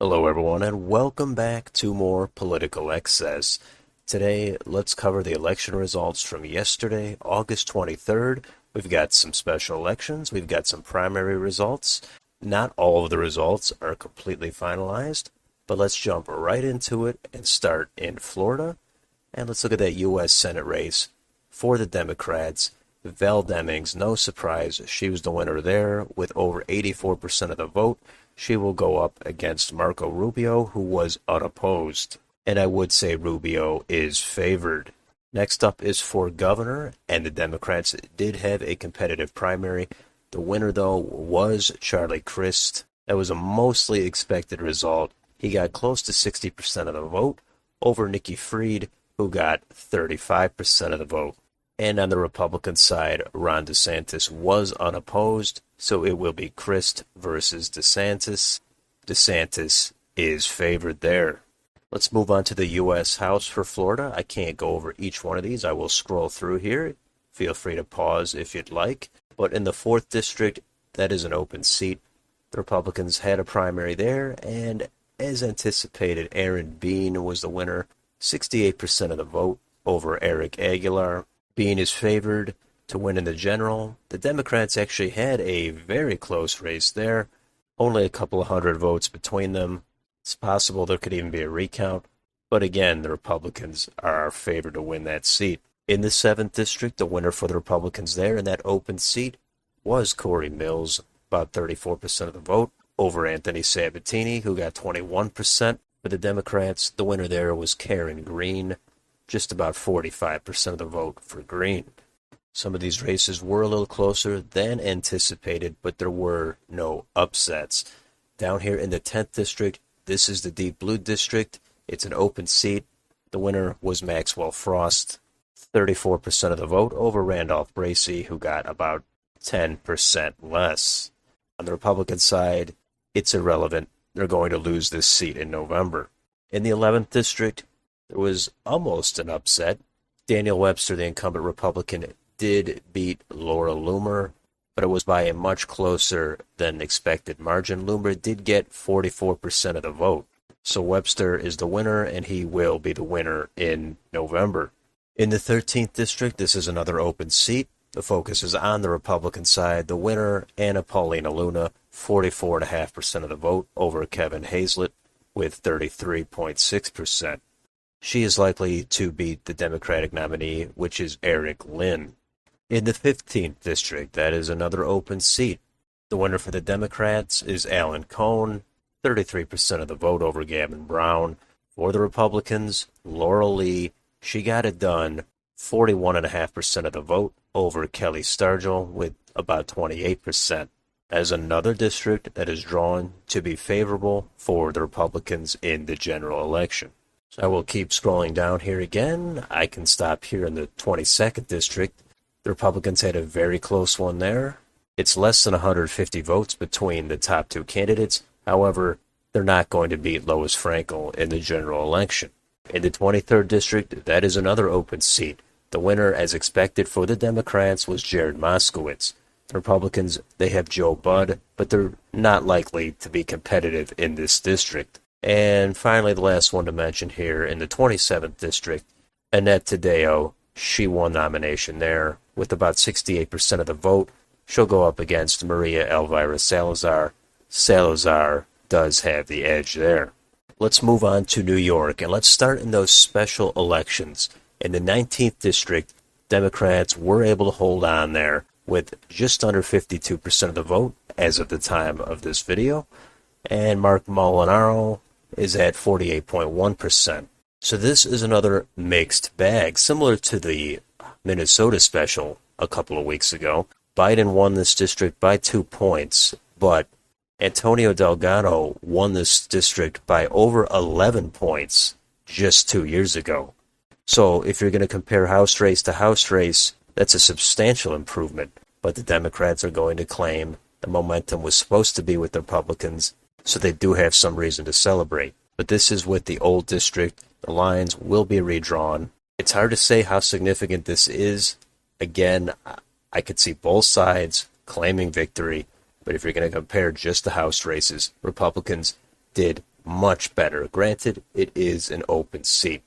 Hello, everyone, and welcome back to more Political Excess. Today, let's cover the election results from yesterday, August 23rd. We've got some special elections, we've got some primary results. Not all of the results are completely finalized, but let's jump right into it and start in Florida. And let's look at that U.S. Senate race for the Democrats. Val Demings, no surprise, she was the winner there with over 84% of the vote. She will go up against Marco Rubio, who was unopposed. And I would say Rubio is favored. Next up is for governor, and the Democrats did have a competitive primary. The winner, though, was Charlie Crist. That was a mostly expected result. He got close to 60% of the vote over Nikki Fried, who got 35% of the vote. And on the Republican side, Ron DeSantis was unopposed, so it will be Crist versus DeSantis. DeSantis is favored there. Let's move on to the U.S. House for Florida. I can't go over each one of these. I will scroll through here. Feel free to pause if you'd like. But in the 4th District, that is an open seat. The Republicans had a primary there, and as anticipated, Aaron Bean was the winner. 68% of the vote over Eric Aguilar. Bean is favored to win in the general. The Democrats actually had a very close race there. Only a couple of hundred votes between them. It's possible there could even be a recount. But again, the Republicans are favored to win that seat. In the 7th District, the winner for the Republicans there in that open seat was Corey Mills, about 34% of the vote, over Anthony Sabatini, who got 21%. For the Democrats, the winner there was Karen Green, just about 45% of the vote for Green. Some of these races were a little closer than anticipated, but there were no upsets. Down here in the 10th District, this is the Deep Blue District. It's an open seat. The winner was Maxwell Frost, 34% of the vote over Randolph Bracey, who got about 10% less. On the Republican side, it's irrelevant. They're going to lose this seat in November. In the 11th District, there was almost an upset. Daniel Webster, the incumbent Republican, did beat Laura Loomer, but it was by a much closer than expected margin. Loomer did get 44% of the vote. So Webster is the winner, and he will be the winner in November. In the 13th District, this is another open seat. The focus is on the Republican side. The winner, Anna Paulina Luna, 44.5% of the vote over Kevin Hazlett with 33.6%. She is likely to beat the Democratic nominee, which is Eric Lynn. In the 15th District, that is another open seat. The winner for the Democrats is Alan Cohn, 33% of the vote over Gavin Brown. For the Republicans, Laura Lee, she got it done, 41.5% of the vote over Kelly Stargell with about 28%. As another district that is drawn to be favorable for the Republicans in the general election. So I will keep scrolling down here again. I can stop here in the 22nd District. The Republicans had a very close one there. It's less than 150 votes between the top two candidates. However, they're not going to beat Lois Frankel in the general election. In the 23rd District, that is another open seat. The winner, as expected for the Democrats, was Jared Moskowitz. The Republicans, they have Joe Budd, but they're not likely to be competitive in this district. And finally, the last one to mention here, in the 27th District, Annette Taddeo, she won nomination there with about 68% of the vote. She'll go up against Maria Elvira Salazar. Salazar does have the edge there. Let's move on to New York, and let's start in those special elections. In the 19th District, Democrats were able to hold on there with just under 52% of the vote as of the time of this video. And Mark Molinaro is at 48.1%. So this is another mixed bag, similar to the Minnesota special a couple of weeks ago. Biden won this district by 2 points, but Antonio Delgado won this district by over 11 points just 2 years ago. So if you're going to compare House race to House race, that's a substantial improvement. But the Democrats are going to claim the momentum was supposed to be with the Republicans, so they do have some reason to celebrate. But this is with the old district. The lines will be redrawn. It's hard to say how significant this is. Again, I could see both sides claiming victory, but if you're going to compare just the House races, Republicans did much better. Granted, it is an open seat.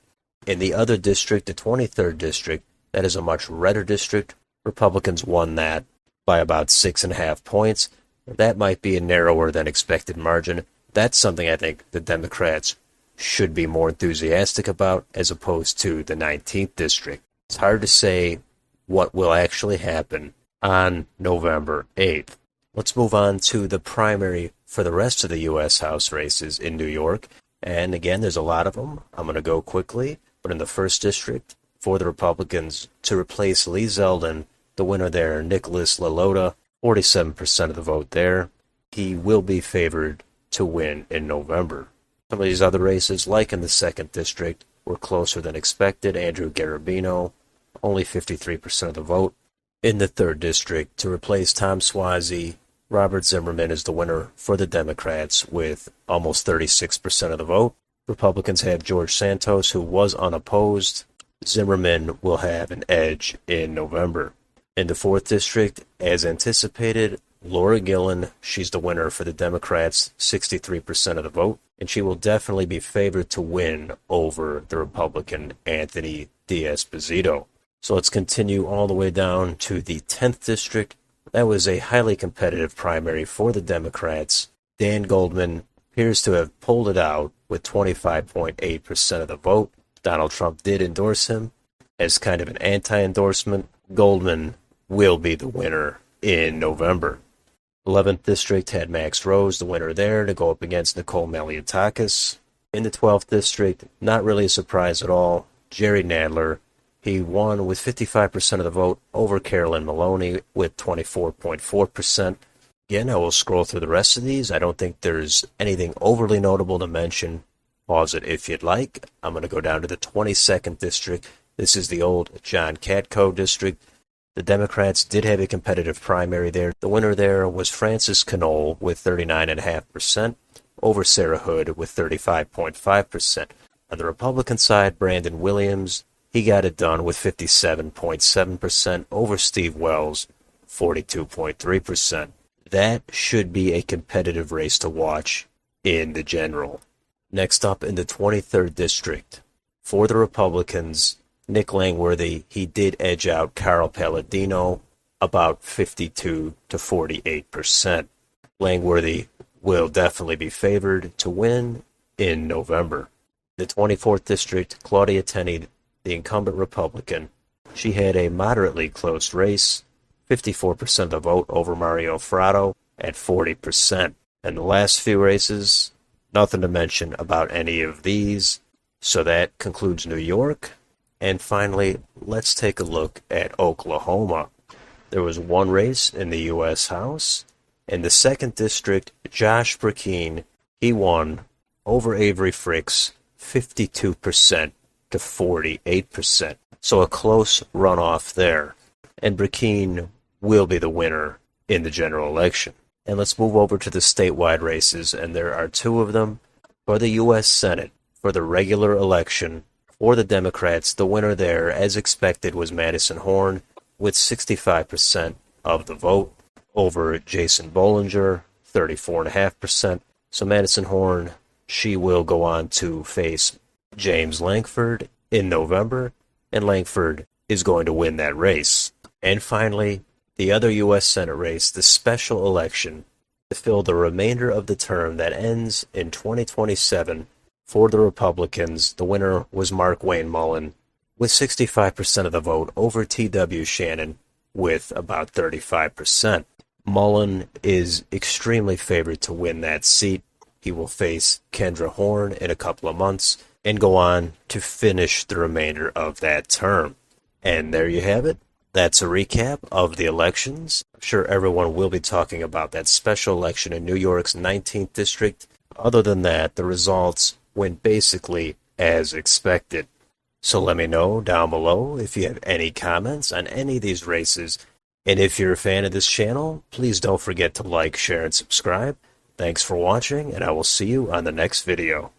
In the other district, the 23rd district, that is a much redder district. Republicans won that by about 6.5 points. That might be a narrower than expected margin. That's something I think the Democrats should be more enthusiastic about as opposed to the 19th district. It's hard to say what will actually happen on November 8th. Let's move on to the primary for the rest of the U.S. House races in New York. And again, there's a lot of them. I'm going to go quickly. But in the 1st district, for the Republicans, to replace Lee Zeldin, the winner there, Nicholas LaLota, 47% of the vote there. He will be favored to win in November. Some of these other races, like in the 2nd district, were closer than expected. Andrew Garabino, only 53% of the vote. In the 3rd district, to replace Tom Suozzi, Robert Zimmerman is the winner for the Democrats with almost 36% of the vote. Republicans have George Santos, who was unopposed. Zimmerman will have an edge in November. In the 4th district, as anticipated, Laura Gillen, she's the winner for the Democrats, 63% of the vote, and she will definitely be favored to win over the Republican Anthony D'Esposito. So let's continue all the way down to the 10th district. That was a highly competitive primary for the Democrats. Dan Goldman appears to have pulled it out with 25.8% of the vote. Donald Trump did endorse him as kind of an anti-endorsement. Goldman will be the winner in November. 11th district had Max Rose, the winner there, to go up against Nicole Malliotakis. In the 12th district, not really a surprise at all, Jerry Nadler. He won with 55% of the vote over Carolyn Maloney with 24.4%. Again, I will scroll through the rest of these. I don't think there's anything overly notable to mention. Pause it if you'd like. I'm going to go down to the 22nd district. This is the old John Katko district. The Democrats did have a competitive primary there. The winner there was Frances Knoll with 39.5% over Sarah Hood with 35.5%. On the Republican side, Brandon Williams, he got it done with 57.7% over Steve Wells, 42.3%. That should be a competitive race to watch in the general. Next up in the 23rd district, for the Republicans, Nick Langworthy, he did edge out Carl Palladino about 52 to 48%. Langworthy will definitely be favored to win in November. The 24th district, Claudia Tenney, the incumbent Republican, she had a moderately close race, 54% of the vote over Mario Fratto at 40%. And the last few races, nothing to mention about any of these. So that concludes New York. And finally, let's take a look at Oklahoma. There was one race in the U.S. House. In the 2nd district, Josh Brakeen, he won over Avery Fricks 52% to 48%. So a close runoff there. And Brakeen will be the winner in the general election. And let's move over to the statewide races, and there are 2 of them. For the U.S. Senate, for the regular election, for the Democrats, the winner there, as expected, was Madison Horn with 65% of the vote over Jason Bollinger, 34.5%. So Madison Horn, she will go on to face James Lankford in November, and Lankford is going to win that race. And finally, the other U.S. Senate race, the special election to fill the remainder of the term that ends in 2027 for the Republicans. The winner was Mark Wayne Mullen with 65% of the vote over T.W. Shannon with about 35%. Mullen is extremely favored to win that seat. He will face Kendra Horn in a couple of months and go on to finish the remainder of that term. And there you have it. That's a recap of the elections. I'm sure everyone will be talking about that special election in New York's 19th district. Other than that, the results went basically as expected. So let me know down below if you have any comments on any of these races. And if you're a fan of this channel, please don't forget to like, share, and subscribe. Thanks for watching, and I will see you on the next video.